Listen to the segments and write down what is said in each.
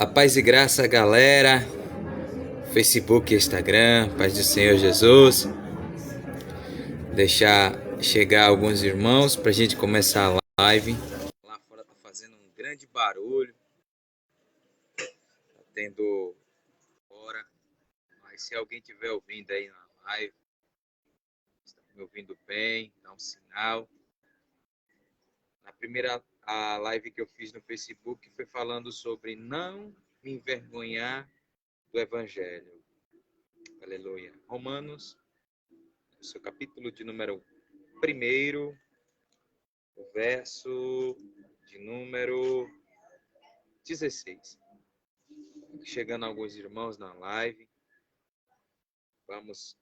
A paz e graça, galera. Facebook e Instagram, paz do Senhor Jesus. Deixar chegar alguns irmãos pra gente começar a live. Lá fora tá fazendo um grande barulho. Tá tendo fora. Mas se alguém estiver ouvindo aí na live, está me ouvindo bem, dá um sinal. Na primeira a live que eu fiz no Facebook foi falando sobre não me envergonhar do Evangelho. Aleluia. Romanos, seu capítulo de número 1, o verso de número 16. Chegando alguns irmãos na live, vamos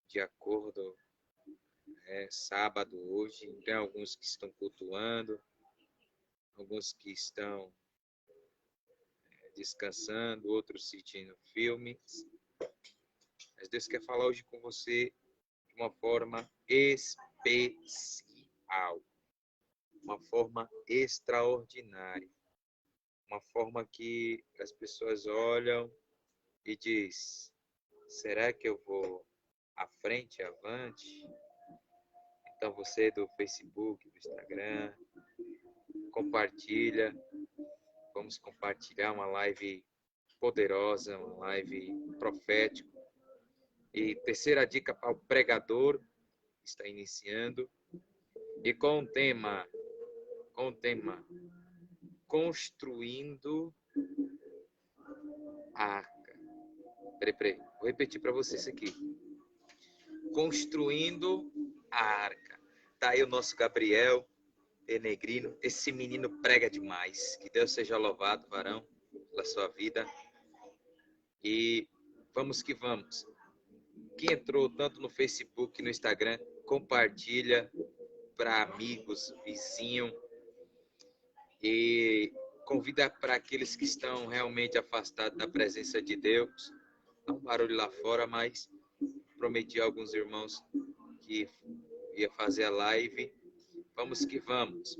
de acordo, sábado hoje, tem alguns que estão cultuando, alguns que estão descansando, outros assistindo filmes. Mas Deus quer falar hoje com você de uma forma especial, uma forma extraordinária, uma forma que as pessoas olham e diz: será que eu vou à frente, avante? Então você do Facebook, do Instagram, compartilha. Vamos compartilhar uma live poderosa, uma live profética. E terceira dica para o pregador, está iniciando. E com o tema, construindo a arca. Peraí, vou repetir para vocês aqui. Construindo a arca. Tá aí o nosso Gabriel Penegrino. Esse menino prega demais. Que Deus seja louvado, varão, pela sua vida. E vamos que vamos. Quem entrou tanto no Facebook e no Instagram, compartilha para amigos, vizinho. E convida para aqueles que estão realmente afastados da presença de Deus. Há um barulho lá fora, mas prometi a alguns irmãos que ia fazer a live. Vamos que vamos.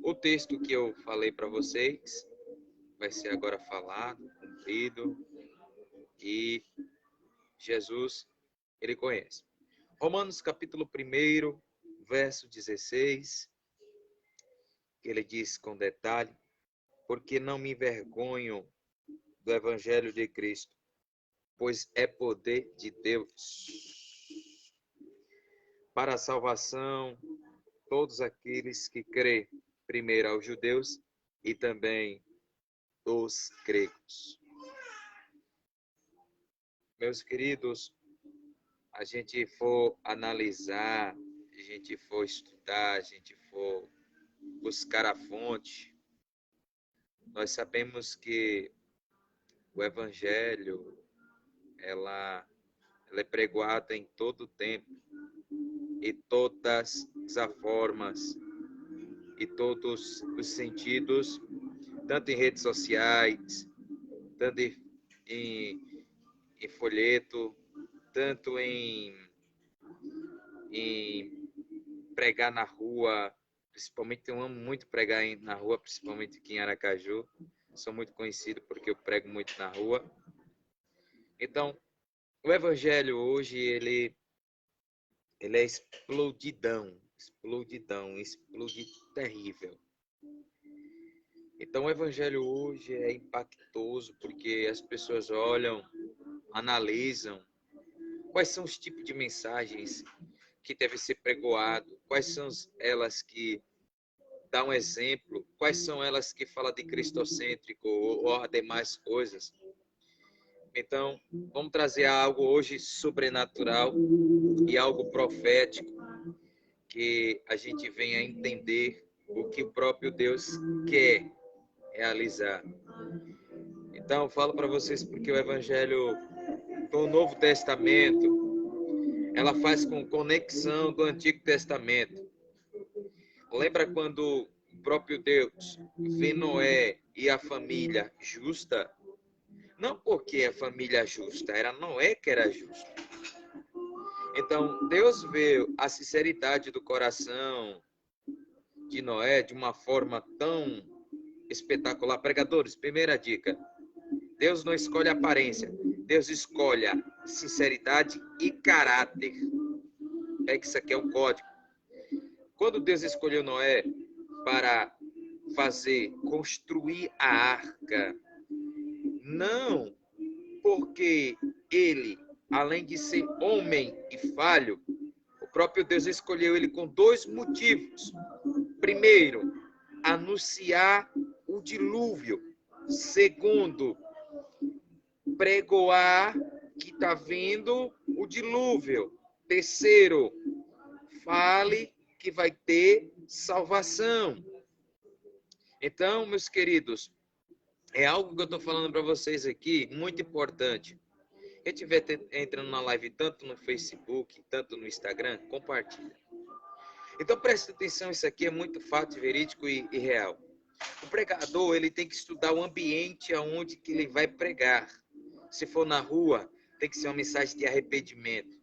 O texto que eu falei para vocês vai ser agora falado, cumprido, e Jesus, ele conhece. Romanos capítulo 1, verso 16, que ele diz com detalhe: porque não me envergonho do evangelho de Cristo, pois é poder de Deus para a salvação todos aqueles que crêem, primeiro aos judeus e também os gregos. Meus queridos, a gente for analisar, a gente for estudar, a gente for buscar a fonte, nós sabemos que o evangelho, ela é pregoada em todo o tempo, e todas as formas, e todos os sentidos, tanto em redes sociais, tanto em folheto, tanto em pregar na rua. Principalmente eu amo muito pregar na rua, principalmente aqui em Aracaju. Sou muito conhecido porque eu prego muito na rua. Então, o evangelho hoje, ele é explodidão, terrível. Então, o evangelho hoje é impactoso porque as pessoas olham, analisam quais são os tipos de mensagens que devem ser pregoados, quais são elas que dão um exemplo, quais são elas que falam de cristocêntrico ou as demais coisas. Então, vamos trazer algo hoje sobrenatural e algo profético, que a gente venha entender o que o próprio Deus quer realizar. Então, eu falo para vocês porque o Evangelho do Novo Testamento, ela faz com conexão do Antigo Testamento. Lembra quando o próprio Deus vê Noé e a família justa? Não porque a família justa, era Noé que era justo. Então, Deus vê a sinceridade do coração de Noé de uma forma tão Espetacular. Pregadores, primeira dica. Deus não escolhe aparência. Deus escolhe sinceridade e caráter. É que isso aqui é um código. Quando Deus escolheu Noé para construir a arca, não porque ele, além de ser homem e falho, o próprio Deus escolheu ele com 2 motivos. Primeiro, anunciar o dilúvio. Segundo, pregoar que está vindo o dilúvio. Terceiro, fale que vai ter salvação. Então, meus queridos, é algo que eu estou falando para vocês aqui, muito importante. Quem estiver entrando na live, tanto no Facebook, tanto no Instagram, compartilha. Então, preste atenção, isso aqui é muito fato, verídico e real. O pregador, ele tem que estudar o ambiente aonde que ele vai pregar. Se for na rua, tem que ser uma mensagem de arrependimento,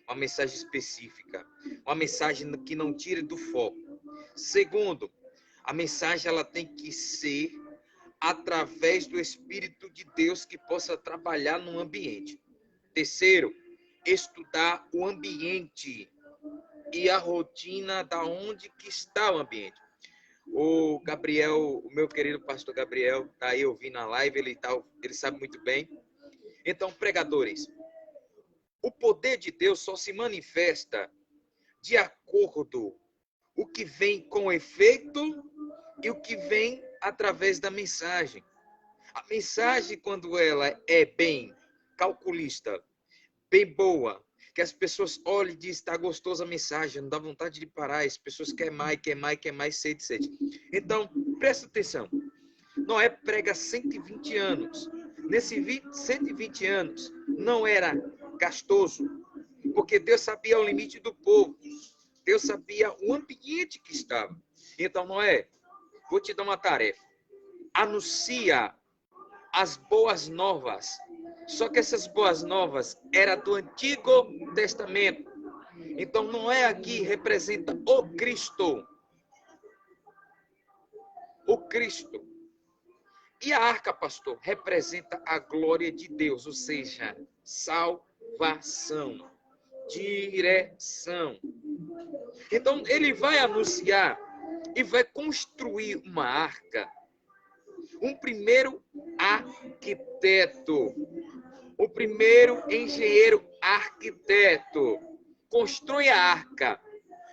uma mensagem específica, uma mensagem que não tire do foco. Segundo, a mensagem ela tem que ser através do Espírito de Deus que possa trabalhar no ambiente. Terceiro, estudar o ambiente e a rotina da onde que está o ambiente. O Gabriel, o meu querido pastor Gabriel, está aí ouvindo a live, ele sabe muito bem. Então, pregadores, o poder de Deus só se manifesta de acordo o que vem com efeito e o que vem através da mensagem. A mensagem, quando ela é bem calculista, bem boa, que as pessoas olhem e dizem, está gostosa a mensagem, não dá vontade de parar, as pessoas querem mais, sede. Então, presta atenção. Noé prega 120 anos. Nesses 120 anos, não era gastoso, porque Deus sabia o limite do povo. Deus sabia o ambiente que estava. Então, Noé, vou te dar uma tarefa. Anuncia as boas novas. Só que essas boas novas eram do Antigo Testamento. Então, Noé aqui representa o Cristo. O Cristo. E a arca, pastor, representa a glória de Deus, ou seja, salvação, direção. Então, ele vai anunciar e vai construir uma arca. Um primeiro arquiteto, o primeiro engenheiro arquiteto constrói a arca,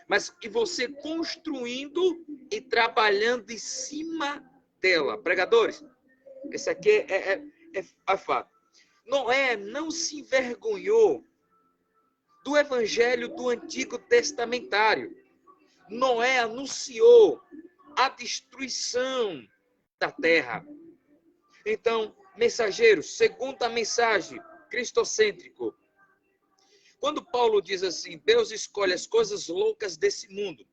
mas que você construindo e trabalhando em cima dela. Pregadores, esse aqui é fato. Noé não se envergonhou do evangelho do Antigo Testamentário. Noé anunciou a destruição da terra. Então, mensageiros, segunda mensagem, cristocêntrico. Quando Paulo diz assim, Deus escolhe as coisas loucas desse mundo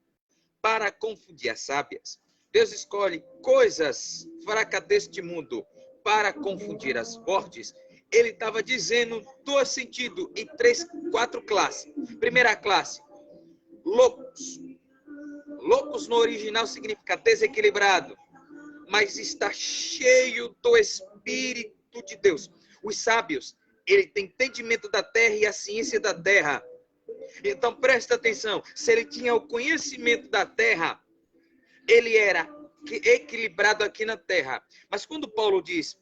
para confundir as sábias. Deus escolhe coisas fracas deste mundo para confundir as fortes. Ele estava dizendo dois sentidos e 4 classes. Primeira classe, loucos. Loucos no original significa desequilibrado, mas está cheio do Espírito de Deus. Os sábios, ele tem entendimento da terra e a ciência da terra. Então presta atenção, se ele tinha o conhecimento da terra, ele era equilibrado aqui na terra. Mas quando Paulo diz,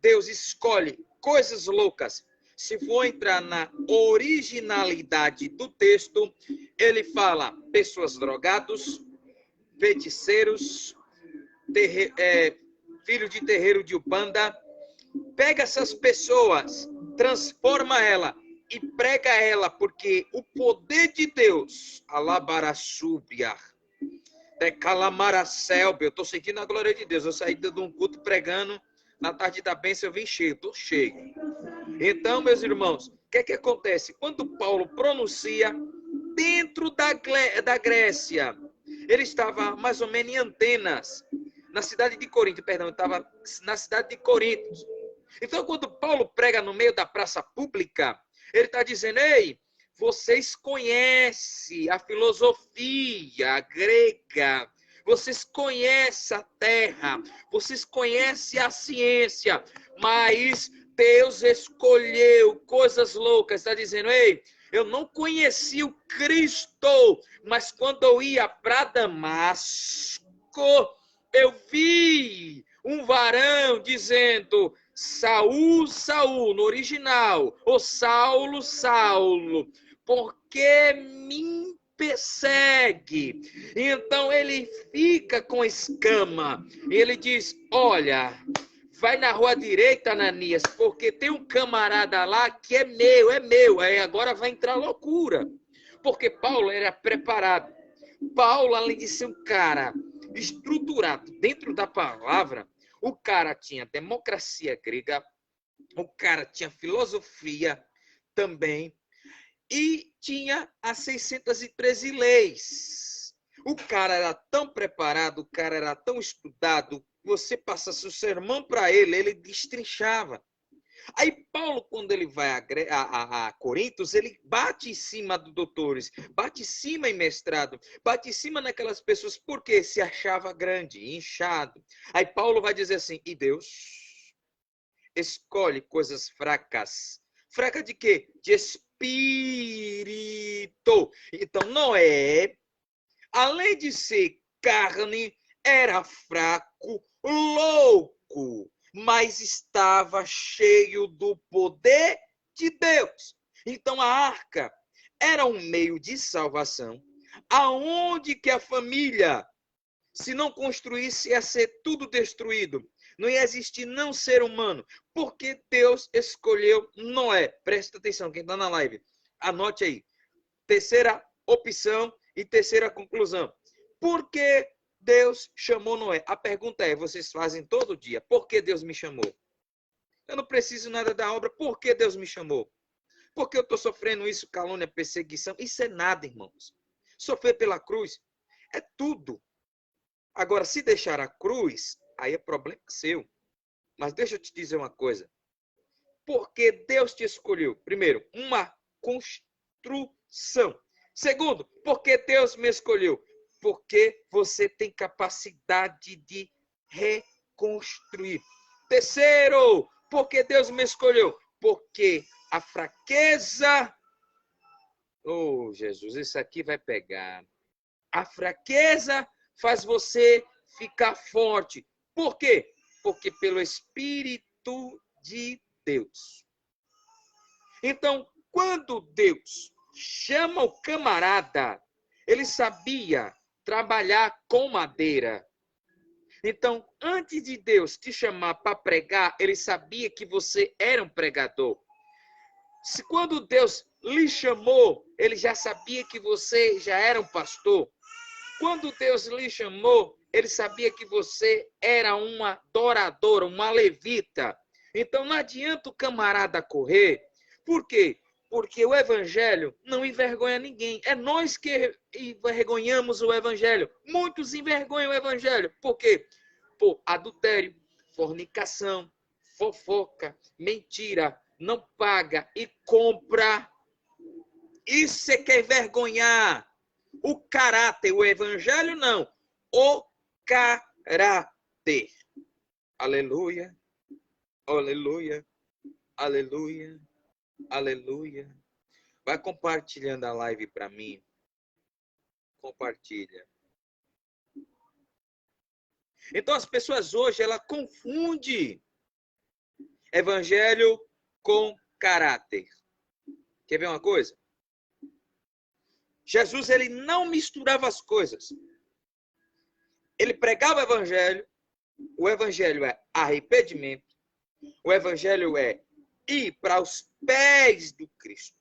Deus escolhe coisas loucas, se for entrar na originalidade do texto, ele fala pessoas drogados, feiticeiros, filho de terreiro de Ubanda. Pega essas pessoas, transforma ela e prega ela, porque o poder de Deus, alabarasúbia, decalamaracélbia, eu estou sentindo a glória de Deus. Eu saí de um culto pregando, na tarde da bênção eu vim cheio, estou cheio. Então, meus irmãos, o que acontece? Quando Paulo pronuncia dentro da Grécia, ele estava mais ou menos em Antenas, na cidade de Corinto, estava na cidade de Corinto. Então, quando Paulo prega no meio da praça pública, ele está dizendo, ei, vocês conhecem a filosofia grega, vocês conhecem a terra, vocês conhecem a ciência, mas Deus escolheu coisas loucas. Está dizendo, ei, eu não conheci o Cristo, mas quando eu ia para Damasco, eu vi um varão dizendo, Saul, Saul, no original, ou Saulo, Saulo, porque me persegue. Então ele fica com escama. Ele diz, olha, vai na rua direita, Ananias, porque tem um camarada lá que é meu. Aí agora vai entrar loucura. Porque Paulo era preparado. Paulo, além de ser um cara estruturado dentro da palavra, o cara tinha democracia grega, o cara tinha filosofia também, e tinha as 613 leis. O cara era tão preparado, o cara era tão estudado, você passasse o sermão para ele, ele destrinchava. Aí Paulo, quando ele vai a Corintos, ele bate em cima dos doutores, bate em cima em mestrado, bate em cima naquelas pessoas, porque se achava grande, inchado. Aí Paulo vai dizer assim, e Deus escolhe coisas fracas. Fraca de quê? De espírito. Então Noé, além de ser carne, era fraco, louco, mas estava cheio do poder de Deus. Então a arca era um meio de salvação, aonde que a família, se não construísse, ia ser tudo destruído. Não ia existir não ser humano, porque Deus escolheu Noé. Presta atenção, quem está na live, anote aí. Terceira opção e terceira conclusão. Por que Deus chamou Noé? A pergunta é, vocês fazem todo dia, por que Deus me chamou? Eu não preciso nada da obra, por que Deus me chamou? Por que eu estou sofrendo isso, calúnia, perseguição? Isso é nada, irmãos. Sofrer pela cruz é tudo. Agora, se deixar a cruz, aí é problema seu. Mas deixa eu te dizer uma coisa. Por que Deus te escolheu? Primeiro, uma construção. Segundo, por que Deus me escolheu? Porque você tem capacidade de reconstruir. Terceiro, por que Deus me escolheu? Porque a fraqueza... Oh, Jesus, isso aqui vai pegar. A fraqueza faz você ficar forte. Por quê? Porque pelo Espírito de Deus. Então, quando Deus chama o camarada, ele sabia trabalhar com madeira. Então, antes de Deus te chamar para pregar, ele sabia que você era um pregador. Se quando Deus lhe chamou, ele já sabia que você já era um pastor. Quando Deus lhe chamou, ele sabia que você era uma adoradora, uma levita. Então não adianta o camarada correr. Por quê? Porque o evangelho não envergonha ninguém. É nós que envergonhamos o evangelho. Muitos envergonham o evangelho. Por quê? Por adultério, fornicação, fofoca, mentira, não paga e compra. Isso você quer envergonhar. O caráter, o evangelho não. O caráter. Aleluia, aleluia, aleluia, aleluia. Vai compartilhando a live para mim. Compartilha. Então as pessoas hoje, ela confundem evangelho com caráter. Quer ver uma coisa? Jesus, ele não misturava as coisas. Ele pregava o evangelho é arrependimento, o evangelho é ir para os pés do Cristo.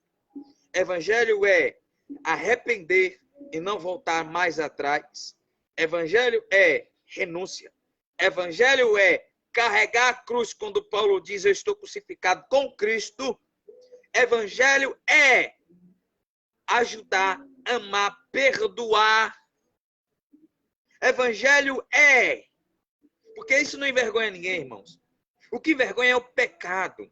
Evangelho é arrepender e não voltar mais atrás. Evangelho é renúncia. Evangelho é carregar a cruz, quando Paulo diz, eu estou crucificado com Cristo. Evangelho é ajudar, amar, perdoar. Evangelho é... Porque isso não envergonha ninguém, irmãos. O que envergonha é o pecado.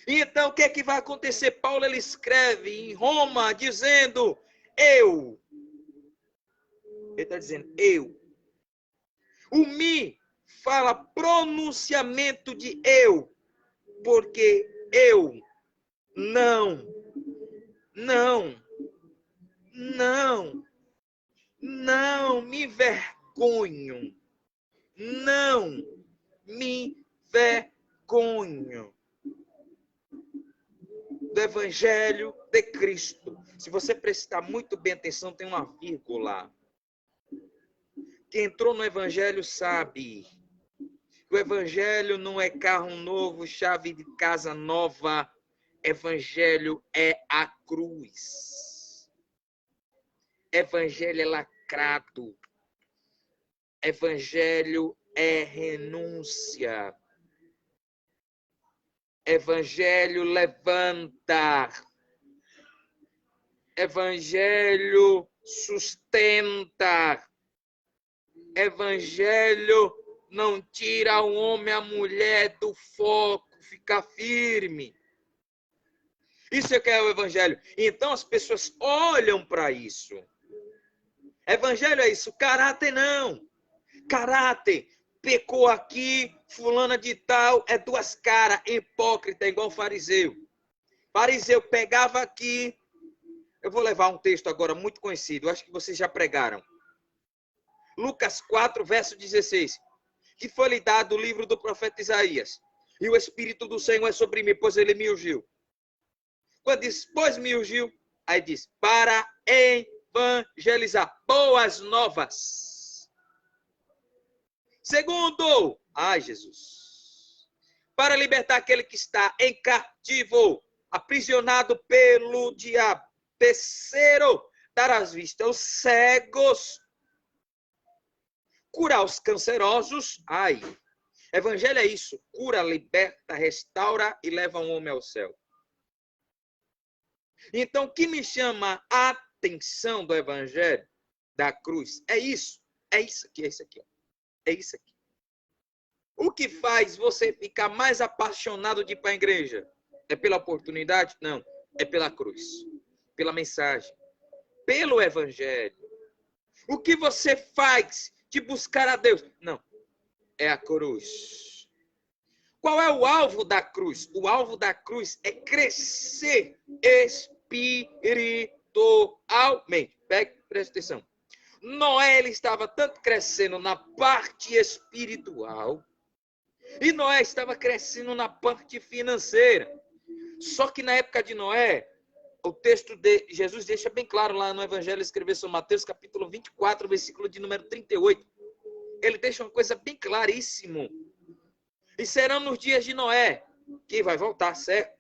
E então, o que é que vai acontecer? Paulo, ele escreve em Roma, dizendo, eu Ele está dizendo eu. O mi fala pronunciamento de eu. Porque eu não me vergonho. Não me vergonho do Evangelho de Cristo. Se você prestar muito bem atenção, tem uma vírgula. Quem entrou no Evangelho sabe que o Evangelho não é carro novo, chave de casa nova. Evangelho é a cruz. Evangelho é lacrado. Evangelho é renúncia. Evangelho levanta. Evangelho sustenta. Evangelho não tira o homem, a mulher do foco, fica firme. Isso é que é o Evangelho. Então as pessoas olham para isso. Evangelho é isso, caráter não. Caráter, pecou aqui, fulana de tal, é duas caras, hipócrita, igual fariseu. Fariseu pegava aqui, eu vou levar um texto agora muito conhecido, acho que vocês já pregaram. Lucas 4, verso 16. Que foi-lhe dado o livro do profeta Isaías. E o Espírito do Senhor é sobre mim, pois ele me ungiu. Quando diz, pois me ungiu, aí diz, para evangelizar, boas novas. Segundo, Jesus, para libertar aquele que está em cativo, aprisionado pelo diabo. Terceiro, dar as vistas aos cegos, curar os cancerosos. Ai, evangelho é isso, cura, liberta, restaura e leva um homem ao céu. Então, o que me chama a atenção do evangelho da cruz é isso aqui, é isso aqui. É isso aqui. O que faz você ficar mais apaixonado de ir para a igreja? É pela oportunidade? Não. É pela cruz. Pela mensagem. Pelo evangelho. O que você faz de buscar a Deus? Não. É a cruz. Qual é o alvo da cruz? O alvo da cruz é crescer espiritualmente. Presta atenção. Noé, ele estava tanto crescendo na parte espiritual e Noé estava crescendo na parte financeira. Só que na época de Noé, o texto de Jesus deixa bem claro lá no Evangelho, escreveu São Mateus, capítulo 24, versículo de número 38. Ele deixa uma coisa bem claríssima. E serão nos dias de Noé, que vai voltar, certo?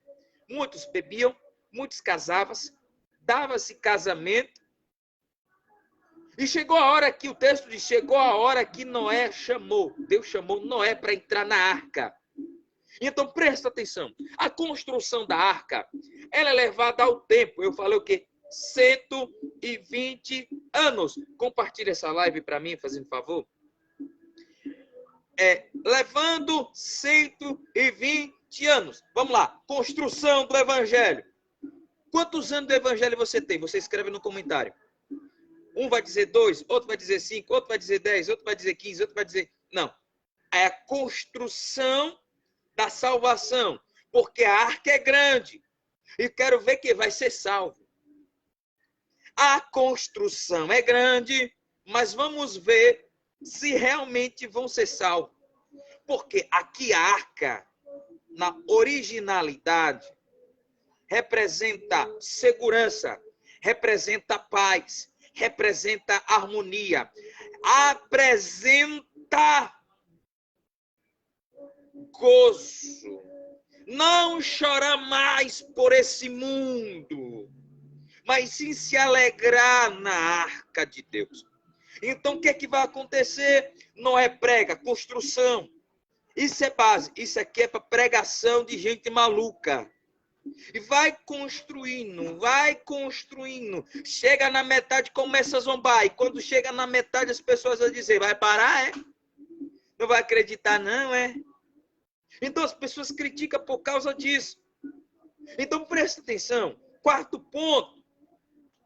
Muitos bebiam, muitos casavam, dava-se casamento. E chegou a hora que, o texto diz, chegou a hora que Noé chamou. Deus chamou Noé para entrar na arca. Então, presta atenção. A construção da arca, ela é levada ao tempo. Eu falei o quê? 120 anos. Compartilha essa live para mim, fazendo favor. Levando 120 anos. Vamos lá. Construção do evangelho. Quantos anos do evangelho você tem? Você escreve no comentário. Um vai dizer 2, outro vai dizer 5, outro vai dizer 10, outro vai dizer 15, outro vai dizer... Não. É a construção da salvação. Porque a arca é grande. E quero ver quem vai ser salvo. A construção é grande, mas vamos ver se realmente vão ser salvos. Porque aqui a arca, na originalidade, representa segurança, representa paz, representa harmonia, apresenta gozo. Não chorar mais por esse mundo, mas sim se alegrar na arca de Deus. Então, o que é que vai acontecer? Noé prega, construção. Isso é base. Isso aqui é para pregação de gente maluca. E vai construindo. Chega na metade, começa a zombar. E quando chega na metade, as pessoas vão dizer, vai parar, é? Não vai acreditar, não, é? Então, as pessoas criticam por causa disso. Então, presta atenção. Quarto ponto.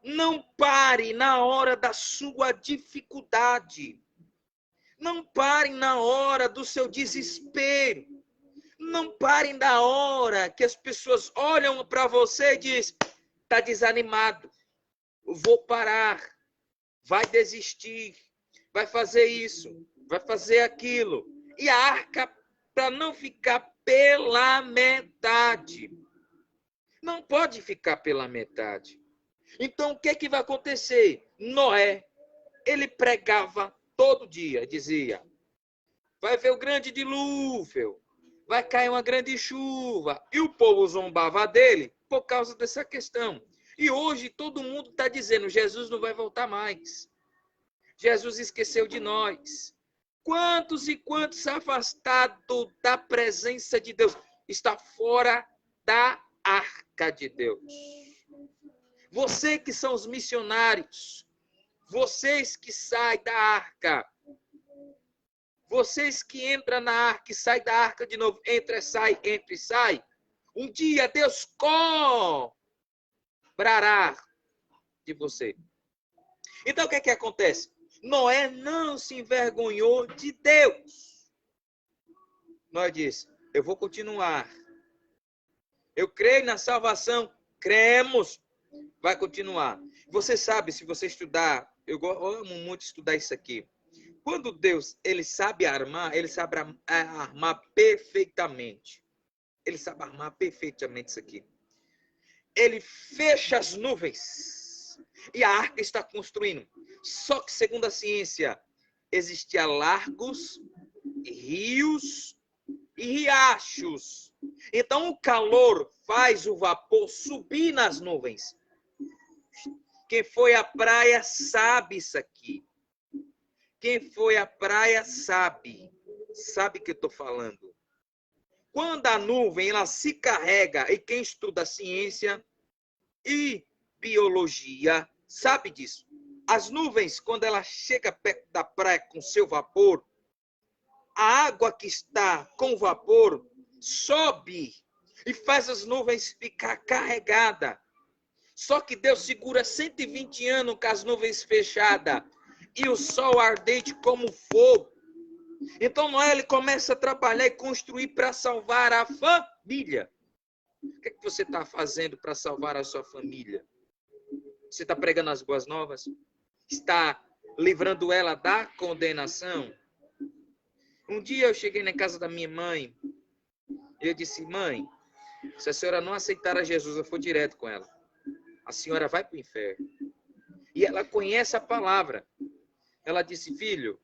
Não pare na hora da sua dificuldade. Não parem na hora do seu desespero. Não parem na hora que as pessoas olham para você e dizem, está desanimado, vou parar, vai desistir, vai fazer isso, vai fazer aquilo. E a arca, para não ficar pela metade. Não pode ficar pela metade. Então, o que é que vai acontecer? Noé, ele pregava todo dia, dizia, vai ver o grande dilúvio, vai cair uma grande chuva. E o povo zombava dele por causa dessa questão. E hoje todo mundo está dizendo, Jesus não vai voltar mais. Jesus esqueceu de nós. Quantos e quantos afastados da presença de Deus está fora da arca de Deus? Você que são os missionários, vocês que saem da arca, vocês que entram na arca e saem da arca de novo, entra e sai, um dia Deus cobrará de você. Então o que é que acontece? Noé não se envergonhou de Deus. Noé disse, eu vou continuar. Eu creio na salvação, cremos, vai continuar. Você sabe, se você estudar, eu amo muito estudar isso aqui. Quando Deus, ele sabe armar armar perfeitamente. Ele sabe armar perfeitamente isso aqui. Ele fecha as nuvens e a arca está construindo. Só que, segundo a ciência, existiam lagos, rios e riachos. Então, o calor faz o vapor subir nas nuvens. Quem foi à praia sabe isso aqui. Quem foi à praia sabe o que eu estou falando. Quando a nuvem ela se carrega, e quem estuda ciência e biologia sabe disso. As nuvens, quando ela chega perto da praia com seu vapor, a água que está com vapor sobe e faz as nuvens ficar carregadas. Só que Deus segura 120 anos com as nuvens fechadas e o sol ardente como fogo. Então Noé ele começa a trabalhar e construir para salvar a família. O que é que você está fazendo para salvar a sua família? Você está pregando as boas novas? Está livrando ela da condenação? Um dia eu cheguei na casa da minha mãe e eu disse, mãe, se a senhora não aceitar a Jesus, eu for direto com ela. A senhora vai para o inferno. E ela conhece a palavra. Ela disse, filho,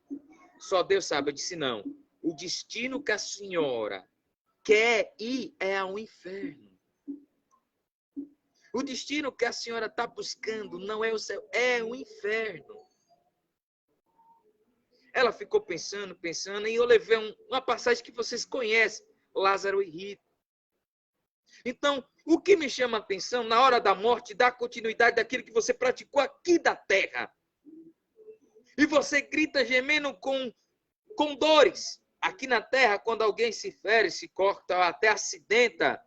só Deus sabe. Eu disse, não. O destino que a senhora quer ir é ao inferno. O destino que a senhora está buscando não é o céu, é o inferno. Ela ficou pensando, e eu levei uma passagem que vocês conhecem, Lázaro e Rita. Então, o que me chama a atenção, na hora da morte, dá continuidade daquilo que você praticou aqui da terra. E você grita gemendo com dores. Aqui na terra, quando alguém se fere, se corta, ou até acidenta,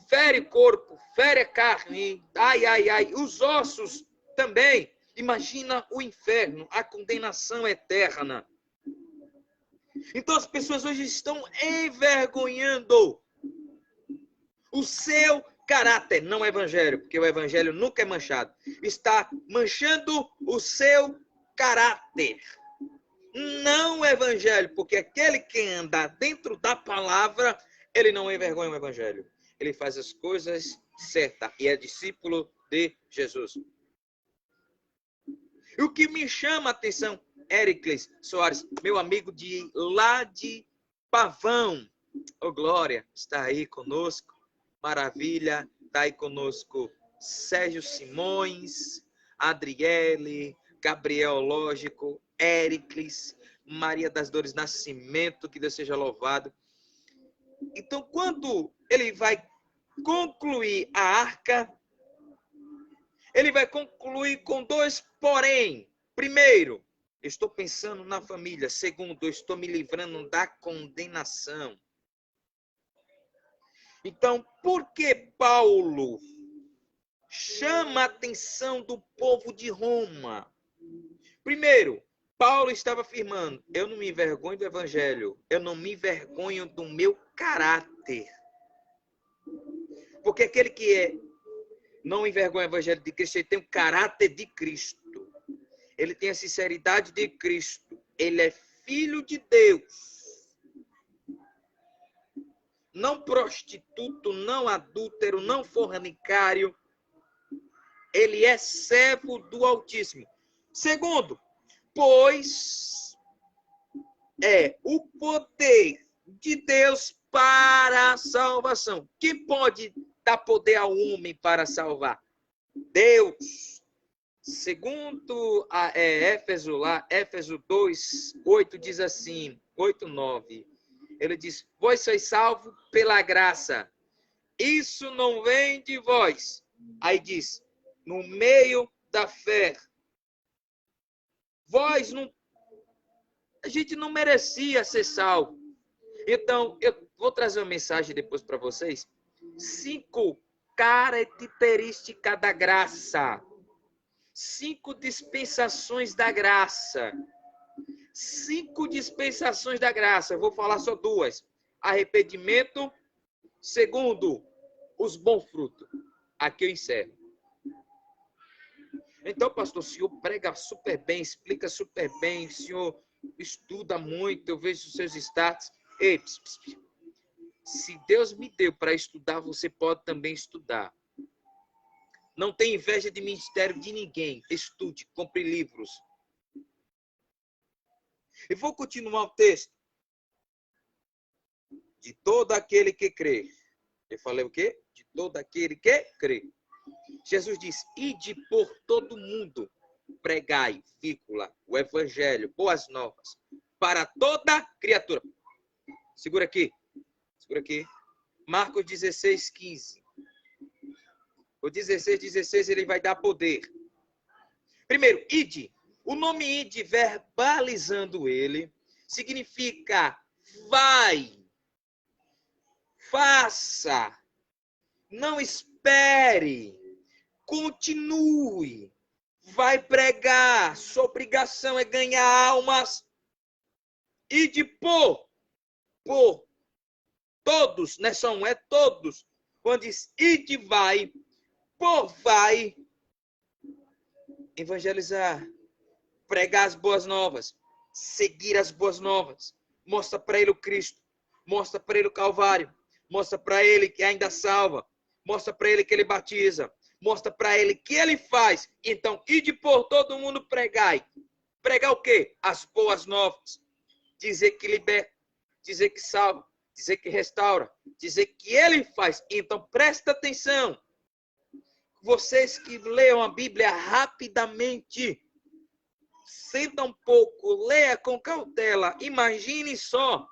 fere o corpo, fere a carne, ai, os ossos também. Imagina o inferno, a condenação eterna. Então as pessoas hoje estão envergonhando o seu caráter, não o evangelho, porque o evangelho nunca é manchado. Está manchando o seu caráter. Não o evangelho, porque aquele que anda dentro da palavra, ele não envergonha o evangelho. Ele faz as coisas certas e é discípulo de Jesus. E o que me chama a atenção, Éricles Soares, meu amigo lá de Pavão, glória, está aí conosco, maravilha, está aí conosco Sérgio Simões, Adriele, Gabriel Lógico, Éricles, Maria das Dores Nascimento, que Deus seja louvado. Então, quando ele vai concluir a arca, ele vai concluir com dois porém. Primeiro, eu estou pensando na família. Segundo, eu estou me livrando da condenação. Então, por que Paulo chama a atenção do povo de Roma. Primeiro, Paulo estava afirmando: eu não me envergonho do evangelho, eu não me envergonho do meu caráter. Porque aquele que não envergonha o evangelho de Cristo, ele tem o caráter de Cristo. Ele tem a sinceridade de Cristo. Ele é filho de Deus. Não prostituto, não adúltero, não fornicário. Ele é servo do Altíssimo. Segundo, pois é o poder de Deus para a salvação. Quem pode dar poder ao homem para salvar? Deus. Segundo Éfeso 2, 8 diz assim, 8, 9. Ele diz, vós sois salvos pela graça. Isso não vem de vós. Aí diz, no meio da fé. A gente não merecia ser salvo. Então, eu vou trazer uma mensagem depois para vocês. 5 características da graça. 5 dispensações da graça. 5 dispensações da graça. Eu vou falar só 2. Arrependimento. Segundo, os bons frutos. Aqui eu encerro. Então, pastor, o senhor prega super bem, explica super bem, o senhor estuda muito, eu vejo os seus status. Ei, se Deus me deu para estudar, você pode também estudar. Não tem inveja de ministério de ninguém. Estude, compre livros. E vou continuar o texto. De todo aquele que crê. Eu falei o quê? De todo aquele que crê. Jesus diz, ide por todo mundo, pregai, vírgula, o evangelho, boas novas, para toda criatura. Segura aqui. Segura aqui. Marcos 16, 15. O 16 ele vai dar poder. Primeiro, ide. O nome ide, verbalizando ele, significa vai, faça, não espere, continue, vai pregar. Sua obrigação é ganhar almas. Ide por todos, não é só um, é todos. Quando diz ide, vai, vai evangelizar, pregar as boas novas, seguir as boas novas, mostra para ele o Cristo, mostra para ele o Calvário, mostra para ele que ainda salva, mostra para ele que ele batiza, mostra para ele que ele faz. Então, ide por todo mundo, pregai. Pregar o quê? As boas novas. Dizer que liberta, dizer que salva, dizer que restaura, dizer que ele faz. Então, presta atenção. Vocês que leiam a Bíblia rapidamente, senta um pouco, leia com cautela, imagine só.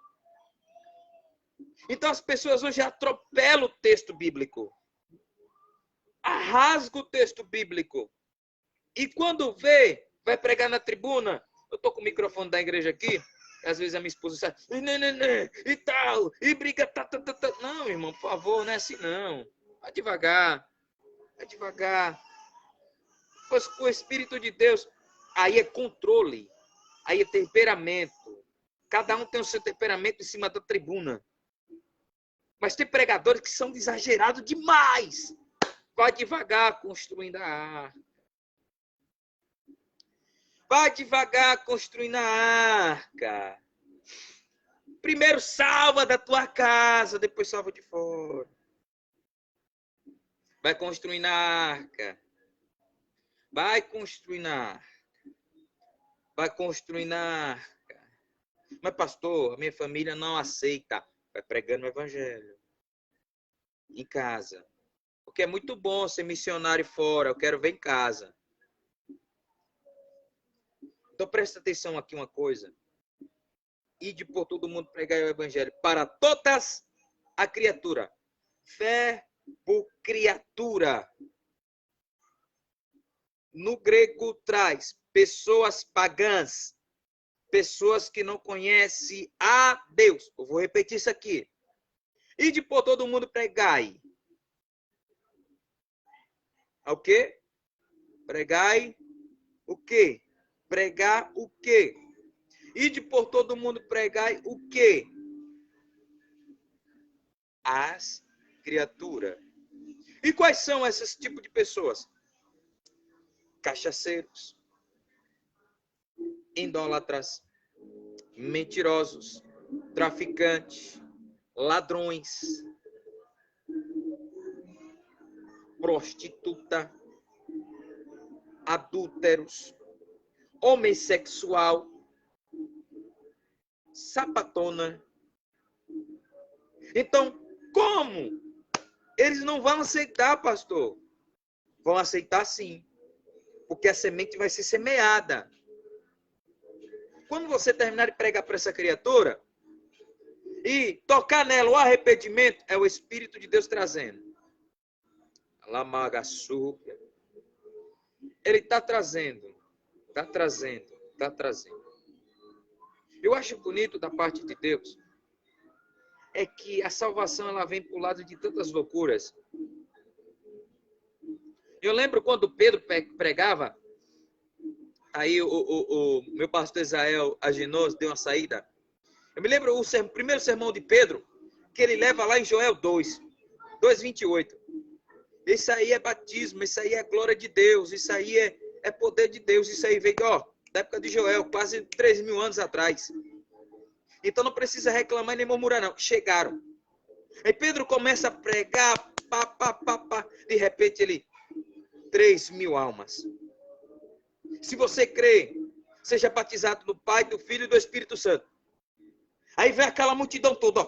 Então as pessoas hoje atropelam o texto bíblico, rasgam o texto bíblico, e quando vê, vai pregar na tribuna. Eu estou com o microfone da igreja aqui, às vezes a minha esposa sai, e tal, e briga, Não, irmão, por favor, não é assim não. Vai devagar. É devagar. Pois com o Espírito de Deus, aí é controle, aí é temperamento. Cada um tem o seu temperamento em cima da tribuna. Mas tem pregadores que são exagerados demais. Vai devagar construindo a arca. Vai devagar construindo a arca. Primeiro salva da tua casa, depois salva de fora. Vai construir na arca. Vai construir na arca. Vai construir na arca. Mas, pastor, a minha família não aceita. Vai pregando o evangelho. Em casa. Porque é muito bom ser missionário fora. Eu quero ver em casa. Então, presta atenção aqui uma coisa. Ide por todo mundo pregar o evangelho. Para todas a criatura. Fé por criatura. No grego traz pessoas pagãs, pessoas que não conhecem a Deus. Eu vou repetir isso aqui. Ide por todo mundo pregai. O quê? Pregai o quê? Pregar o quê? Ide por todo mundo, pregai o quê? As criaturas. E quais são esses tipos de pessoas? Cachaceiros, idólatras, mentirosos, traficantes, ladrões, prostituta, adúlteros, homossexual, sapatona. Então, como? Eles não vão aceitar, pastor. Vão aceitar sim, porque a semente vai ser semeada. Quando você terminar de pregar para essa criatura e tocar nela o arrependimento, é o Espírito de Deus trazendo. Lamagaçúpia. Ele está trazendo. Eu acho bonito da parte de Deus é que a salvação ela vem para o lado de tantas loucuras. Eu lembro quando Pedro pregava, aí o meu pastor Israel Agenor deu uma saída. Eu me lembro o primeiro sermão de Pedro, que ele leva lá em Joel 2:28. Isso aí é batismo, isso aí é glória de Deus, isso aí é poder de Deus, isso aí veio, da época de Joel, quase 3.000 anos atrás. Então não precisa reclamar nem murmurar, não. Chegaram. Aí Pedro começa a pregar, de repente ele, 3.000 almas. Se você crê, seja batizado do Pai, do Filho e do Espírito Santo. Aí vem aquela multidão toda,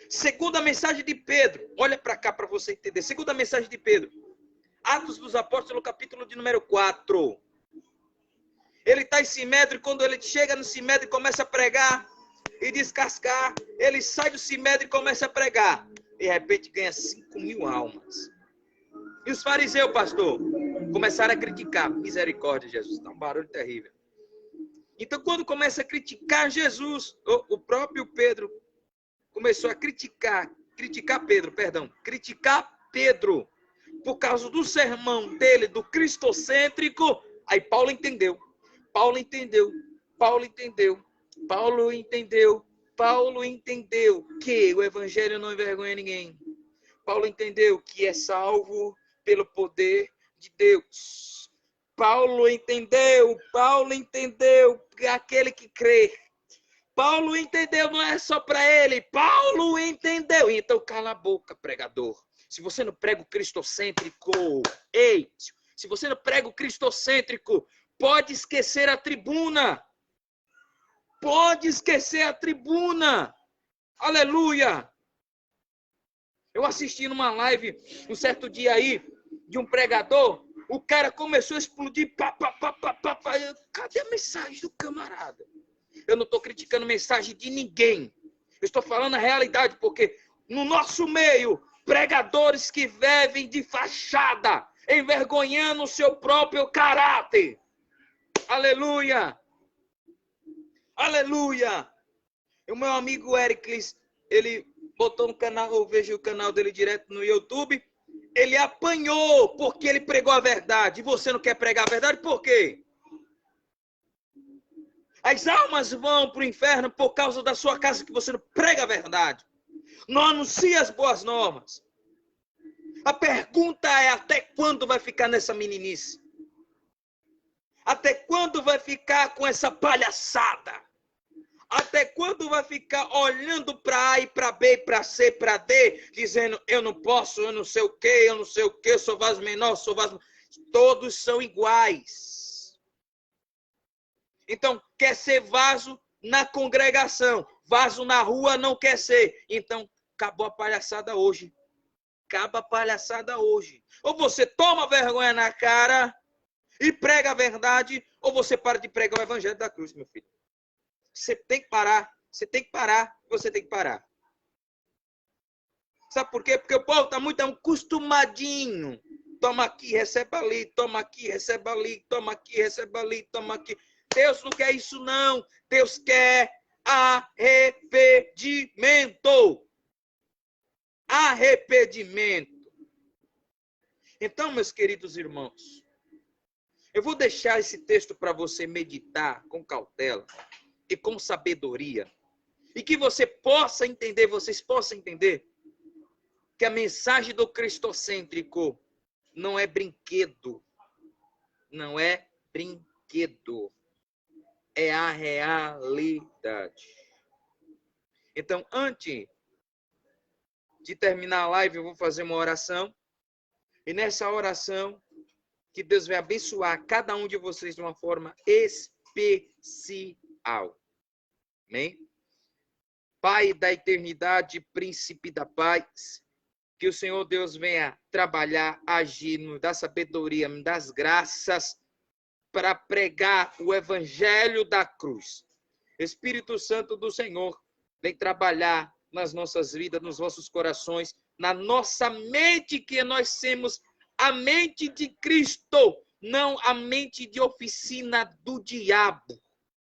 Segunda mensagem de Pedro. Olha para cá para você entender. Segunda mensagem de Pedro. Atos dos Apóstolos, capítulo de número 4. Ele está em Simédrio, quando ele chega no Simédrio e começa a pregar e descascar, ele sai do Simédrio e começa a pregar. De repente ganha 5.000 almas. E os fariseus, pastor, começaram a criticar. Misericórdia, Jesus. Está um barulho terrível. Então, quando começa a criticar Jesus, o próprio Pedro começou a criticar Pedro, por causa do sermão dele, do cristocêntrico. Aí Paulo entendeu que o evangelho não envergonha ninguém. Paulo entendeu que é salvo pelo poder de Deus. Paulo entendeu que aquele que crê. Paulo entendeu, não é só para ele. Paulo entendeu. Então cala a boca, pregador. Se você não prega o cristocêntrico, se você não prega o cristocêntrico, pode esquecer a tribuna. Aleluia. Eu assisti numa live um certo dia aí de um pregador. O cara começou a explodir. Cadê a mensagem do camarada? Eu não estou criticando mensagem de ninguém. Eu estou falando a realidade, porque no nosso meio, pregadores que vivem de fachada, envergonhando o seu próprio caráter. Aleluia. O meu amigo Ericles, ele botou no canal, eu vejo o canal dele direto no YouTube. Ele apanhou porque ele pregou a verdade. E você não quer pregar a verdade por quê? As almas vão para o inferno por causa da sua casa que você não prega a verdade. Não anuncia as boas normas. A pergunta é até quando vai ficar nessa meninice? Até quando vai ficar com essa palhaçada? Até quando vai ficar olhando para A e para B, para C, para D, dizendo eu não posso, eu não sei o quê, eu sou vaso menor, sou vaso... Todos são iguais. Então, quer ser vaso na congregação, vaso na rua não quer ser. Então, acabou a palhaçada hoje. Ou você toma vergonha na cara e prega a verdade, ou você para de pregar o evangelho da cruz, meu filho. Você tem que parar. Sabe por quê? Porque o povo está muito acostumadinho. Toma aqui, recebe ali, toma aqui, recebe ali, toma aqui, recebe ali, toma aqui. Deus não quer isso, não. Deus quer arrependimento. Então, meus queridos irmãos, eu vou deixar esse texto para você meditar com cautela e com sabedoria. E que você possa entender, vocês possam entender, que a mensagem do cristocêntrico não é brinquedo. Não é brinquedo. É a realidade. Então, antes de terminar a live, eu vou fazer uma oração. E nessa oração, que Deus vai abençoar cada um de vocês de uma forma especial. Amém? Pai da eternidade, príncipe da paz, que o Senhor Deus venha trabalhar, agir, nos dar sabedoria, me dar as graças para pregar o evangelho da cruz. Espírito Santo do Senhor, vem trabalhar nas nossas vidas, nos nossos corações, na nossa mente, que nós temos a mente de Cristo, não a mente de oficina do diabo.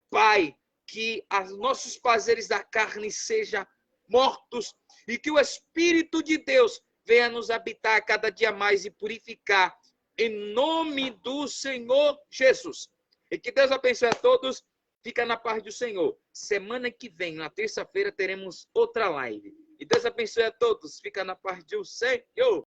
Pai, que os nossos prazeres da carne sejam mortos e que o Espírito de Deus venha nos habitar cada dia mais e purificar, em nome do Senhor Jesus. E que Deus abençoe a todos. Fica na paz do Senhor. Semana que vem, na terça-feira, teremos outra live. E Deus abençoe a todos. Fica na paz do Senhor.